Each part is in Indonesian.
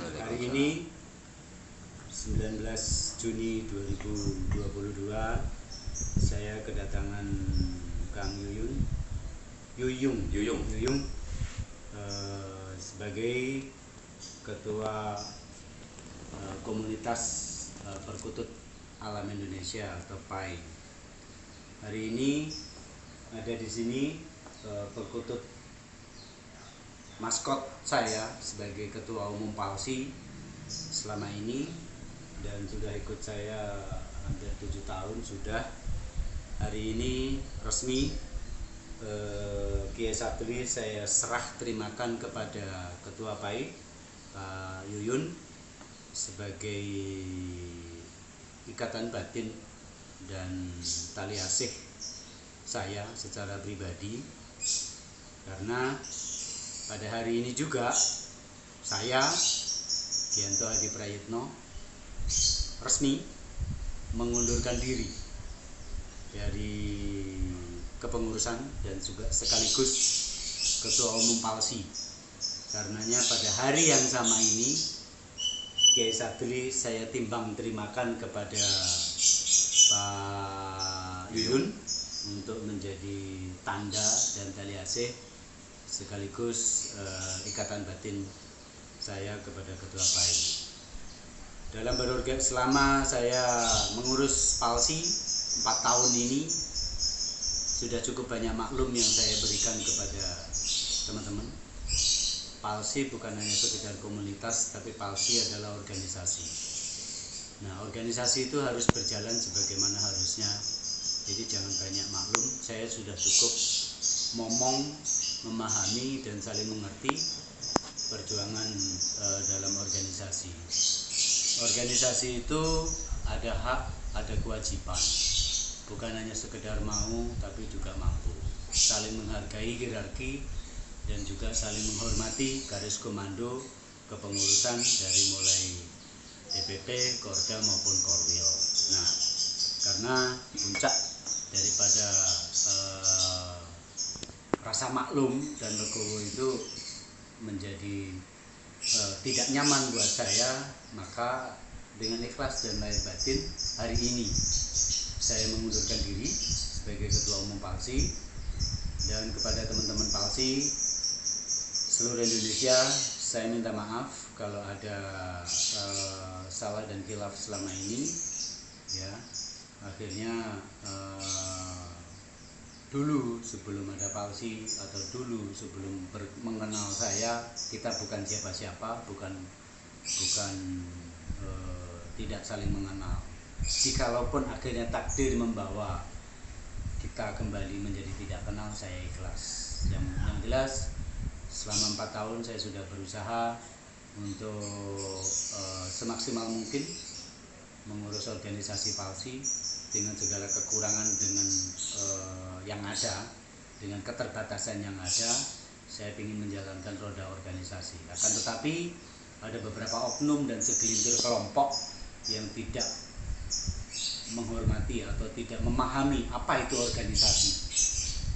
Hari ini 19 Juni 2022 saya kedatangan Kang Yuyung sebagai Ketua Komunitas Perkutut Alam Indonesia atau PAI. Hari ini ada di sini perkutut maskot saya sebagai Ketua Umum PALSI selama ini, dan sudah ikut saya hampir 7 tahun sudah. Hari ini resmi Kiai Satri saya serah terimakan kepada Ketua PAI Pak Yuyun sebagai ikatan batin dan tali asih saya secara pribadi, karena pada hari ini juga saya Gianto Hadi Prayitno resmi mengundurkan diri dari kepengurusan dan juga sekaligus Ketua Umum PALSI. Karenanya pada hari yang sama ini Kiai Satri saya timbang terimakan kepada Pak Yuyun untuk menjadi tanda dan tali asih sekaligus ikatan batin saya kepada Ketua PAI. Selama saya mengurus PALSI 4 tahun ini, sudah cukup banyak maklum yang saya berikan kepada teman-teman. PALSI bukan hanya sekedar komunitas, tapi PALSI adalah organisasi. Nah, organisasi itu harus berjalan sebagaimana harusnya. Jadi jangan banyak maklum, saya sudah cukup ngomong, memahami dan saling mengerti perjuangan dalam organisasi. Organisasi itu ada hak, ada kewajiban. Bukan hanya sekedar mau, tapi juga mampu. Saling menghargai hierarki dan juga saling menghormati garis komando kepengurusan dari mulai DPP, Korda maupun Korwil. Nah, karena puncak daripada rasa maklum dan legowo itu menjadi tidak nyaman buat saya, maka dengan ikhlas dan lahir batin hari ini saya mengundurkan diri sebagai Ketua Umum PALSI, dan kepada teman-teman PALSI seluruh Indonesia saya minta maaf kalau ada salah dan khilaf selama ini ya. Akhirnya dulu sebelum ada PALSI atau dulu sebelum mengenal saya, kita bukan siapa-siapa, bukan tidak saling mengenal. Jikalaupun akhirnya takdir membawa kita kembali menjadi tidak kenal, saya ikhlas. Yang jelas selama 4 tahun saya sudah berusaha untuk semaksimal mungkin mengurus organisasi PALSI dengan segala kekurangan, dengan yang ada, dengan keterbatasan yang ada. Saya ingin menjalankan roda organisasi. Akan tetapi ada beberapa oknum dan segelintir kelompok yang tidak menghormati atau tidak memahami apa itu organisasi,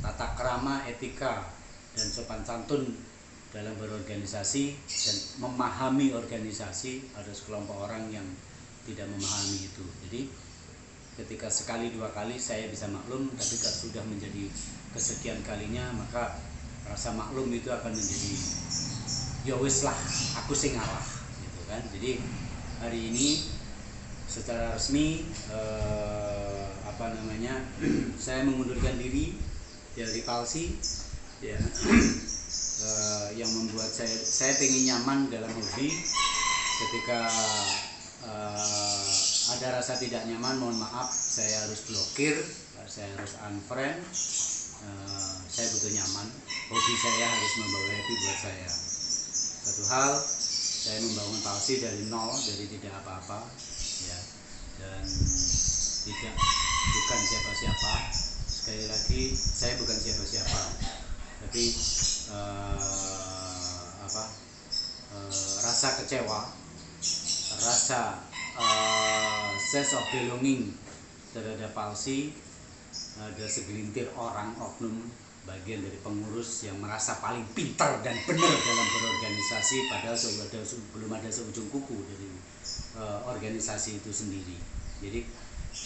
tata krama, etika, dan sopan santun dalam berorganisasi, dan memahami organisasi. Ada sekelompok orang yang tidak memahami itu. Jadi ketika sekali dua kali saya bisa maklum, tapi kalau sudah menjadi kesekian kalinya, maka rasa maklum itu akan menjadi ya wis lah, aku sing ngalah gitu kan. Jadi hari ini secara resmi saya mengundurkan diri dari PALSI ya. Yang membuat saya pengen nyaman dalam hobi. Ketika ada rasa tidak nyaman, mohon maaf, saya harus blokir, saya harus unfriend. Saya butuh nyaman, hobi saya harus membawa happy buat saya. Satu hal, saya membangun PALSI dari nol, dari tidak apa-apa ya, dan bukan siapa-siapa. Sekali lagi, saya bukan siapa-siapa, tapi rasa kecewa, rasa sense of belonging terhadap PALSI, ada segelintir orang oknum bagian dari pengurus yang merasa paling pintar dan benar dalam berorganisasi, padahal belum ada seujung kuku dari organisasi itu sendiri. Jadi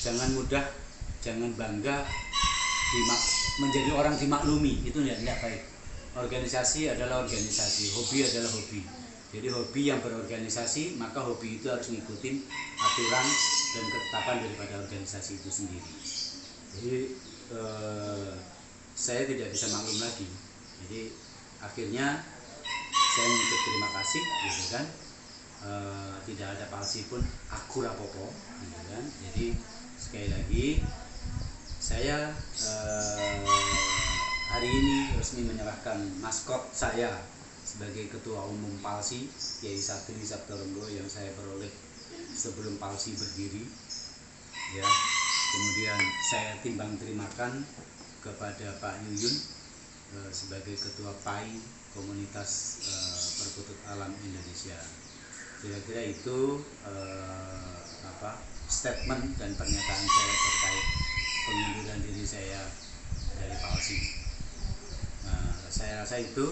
jangan bangga menjadi orang dimaklumi, itu tidak baik. Organisasi adalah organisasi, hobi adalah hobi. Jadi hobi yang berorganisasi, maka hobi itu harus ngikutin aturan dan ketetapan daripada organisasi itu sendiri. Jadi saya tidak bisa maklum lagi. Jadi akhirnya saya mengucap terima kasih, gitu kan. Tidak ada palsi pun aku rapopo, gitu kan. Jadi sekali lagi saya hari ini resmi menyerahkan maskot saya sebagai ketua umum Palsi, Kiai Satri Sabtorenggo, yang saya peroleh sebelum Palsi berdiri, ya. Kemudian saya timbang terimakan kepada Pak Yuyun sebagai ketua PAI Komunitas Perkutut Alam Indonesia. Kira-kira itu statement dan pernyataan saya terkait pengunduran diri saya dari Palsi. Saya rasa itu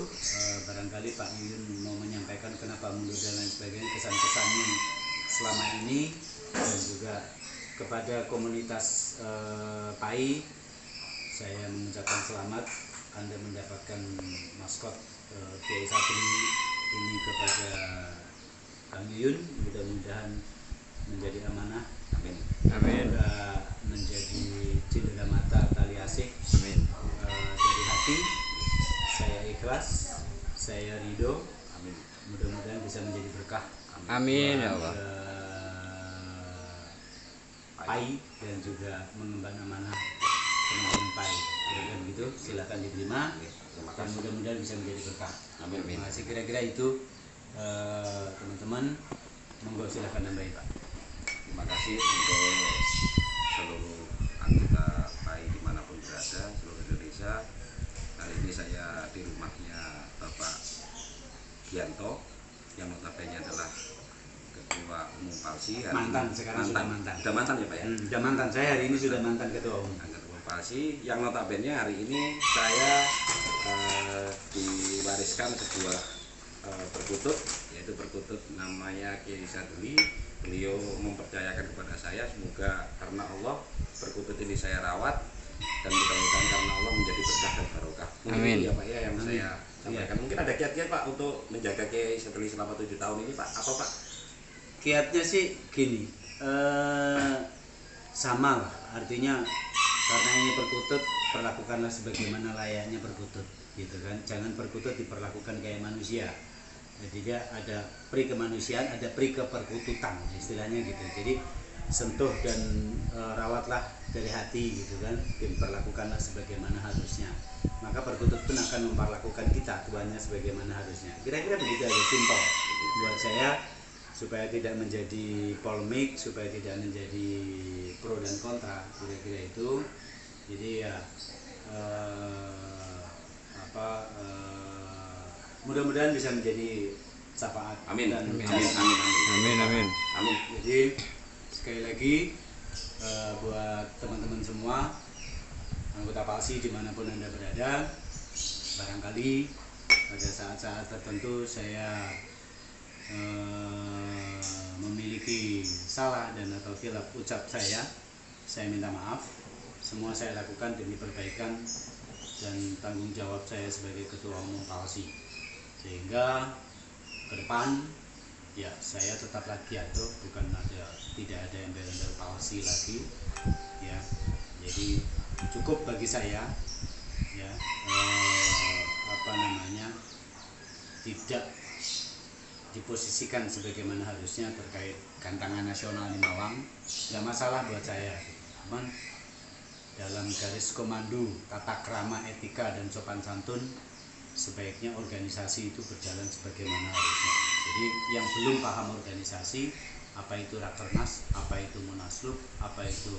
barangkali Pak Yuyun mau menyampaikan kenapa mundur dan lain sebagainya, kesan-kesannya selama ini, dan juga kepada komunitas PAI saya mengucapkan selamat Anda mendapatkan maskot Kiai Satri ini kepada Kang Yuyun. Mudah-mudahan menjadi amanah, amin, semoga menjadi cindera mata tali asih, amin. Dari hati saya ikhlas, saya ridho, amin. Mudah-mudahan bisa menjadi berkah, amin, ya Allah, PAI dan juga mengemban amanah teman-teman PAI. Kira-kira begitu, silakan diterima dan mudah-mudahan bisa menjadi berkah, amin. Terima kasih. Kira-kira itu teman-teman, monggo silakan nambahin Pak. Terima kasih untuk seluruh anggota PAI dimanapun berada, seluruh Indonesia. Kali ini saya di rumahnya Bapak Gianto yang notabene adalah Ketua Umum Palsi. Mantan, sekarang sudah mantan. Sudah mantan ya Pak ya? Sudah mantan, saya hari ini sudah mantan Ketua Umum. Ketua Umum Palsi yang notabene hari ini saya diwariskan sebuah perkutut, yaitu perkutut namanya Kiai Satri. Beliau mempercayakan kepada saya, semoga karena Allah perkutut ini saya rawat dan mudah-mudahan karena Allah menjadi berkah dan barokah. Mungkin ya Pak ya yang amin. Saya sampaikan. Mungkin ada kiat-kiat Pak untuk menjaga Kiai Satri selama 7 tahun ini Pak. Apa Pak? Kiatnya sih gini, sama lah, artinya karena ini perkutut, perlakukanlah sebagaimana layaknya perkutut, gitu kan. Jangan perkutut diperlakukan kayak manusia. Jadi dia ada pri kemanusiaan, ada pri keperkututan, istilahnya gitu. Jadi sentuh dan rawatlah dari hati, gitu kan. Diperlakukanlah sebagaimana harusnya. Maka perkutut pun akan memperlakukan kita, tuannya sebagaimana harusnya. Kira-kira begitu aja, simpel buat saya, supaya tidak menjadi polemik, supaya tidak menjadi pro dan kontra, kira-kira itu. Jadi ya mudah-mudahan bisa menjadi syafaat. Amin. Dan amin. Amin. Amin. Jadi sekali lagi buat teman-teman semua anggota Palsi dimanapun Anda berada, barangkali pada saat-saat tertentu saya memiliki salah dan atau khilaf ucap saya minta maaf. Semua saya lakukan demi perbaikan dan tanggung jawab saya sebagai Ketua Umum Palsi, sehingga ke depan ya saya tetaplah Gianto, tidak ada embel-embel Palsi lagi ya. Jadi cukup bagi saya ya tidak diposisikan sebagaimana harusnya terkait gantangan nasional di Malang. Nggak masalah buat saya, cuman dalam garis komando tata krama, etika dan sopan santun sebaiknya organisasi itu berjalan sebagaimana harusnya. Jadi yang belum paham organisasi, apa itu rakernas, apa itu munaslup, apa itu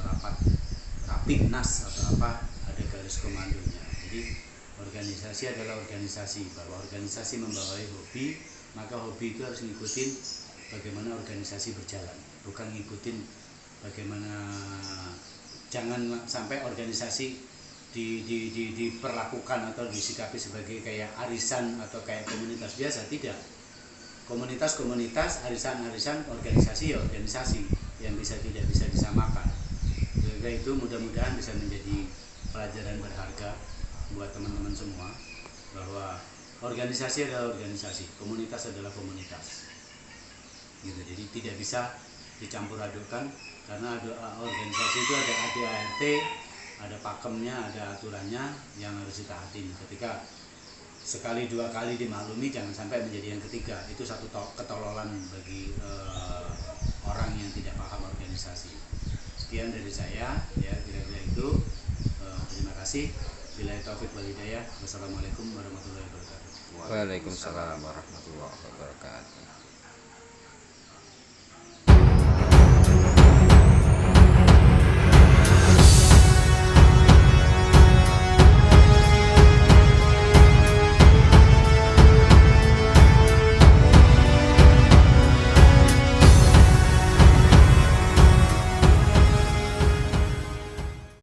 rapat rapimnas atau apa, ada garis komandonya. Jadi organisasi adalah organisasi, bahwa organisasi membawahi hobi, maka hobi itu harus ngikutin bagaimana organisasi berjalan, bukan ngikutin bagaimana. Jangan sampai organisasi diperlakukan atau disikapi sebagai kayak arisan atau kayak komunitas biasa. Tidak. Komunitas, arisan, organisasi yang tidak bisa disamakan. Sehingga itu mudah-mudahan bisa menjadi pelajaran berharga buat teman-teman semua, bahwa organisasi adalah organisasi, komunitas adalah komunitas. Gitu. Jadi tidak bisa dicampur adukkan, karena organisasi itu ada ADART, ada pakemnya, ada aturannya yang harus ditaatin. Ketika sekali dua kali dimaklumi, jangan sampai menjadi yang ketiga. Itu satu ketololan bagi orang yang tidak paham organisasi. Sekian dari saya, ya kira-kira itu. Terima kasih. Billahi taufik wal hidayah. Wassalamualaikum warahmatullahi wabarakatuh. Waalaikumsalam warahmatullahi wabarakatuh.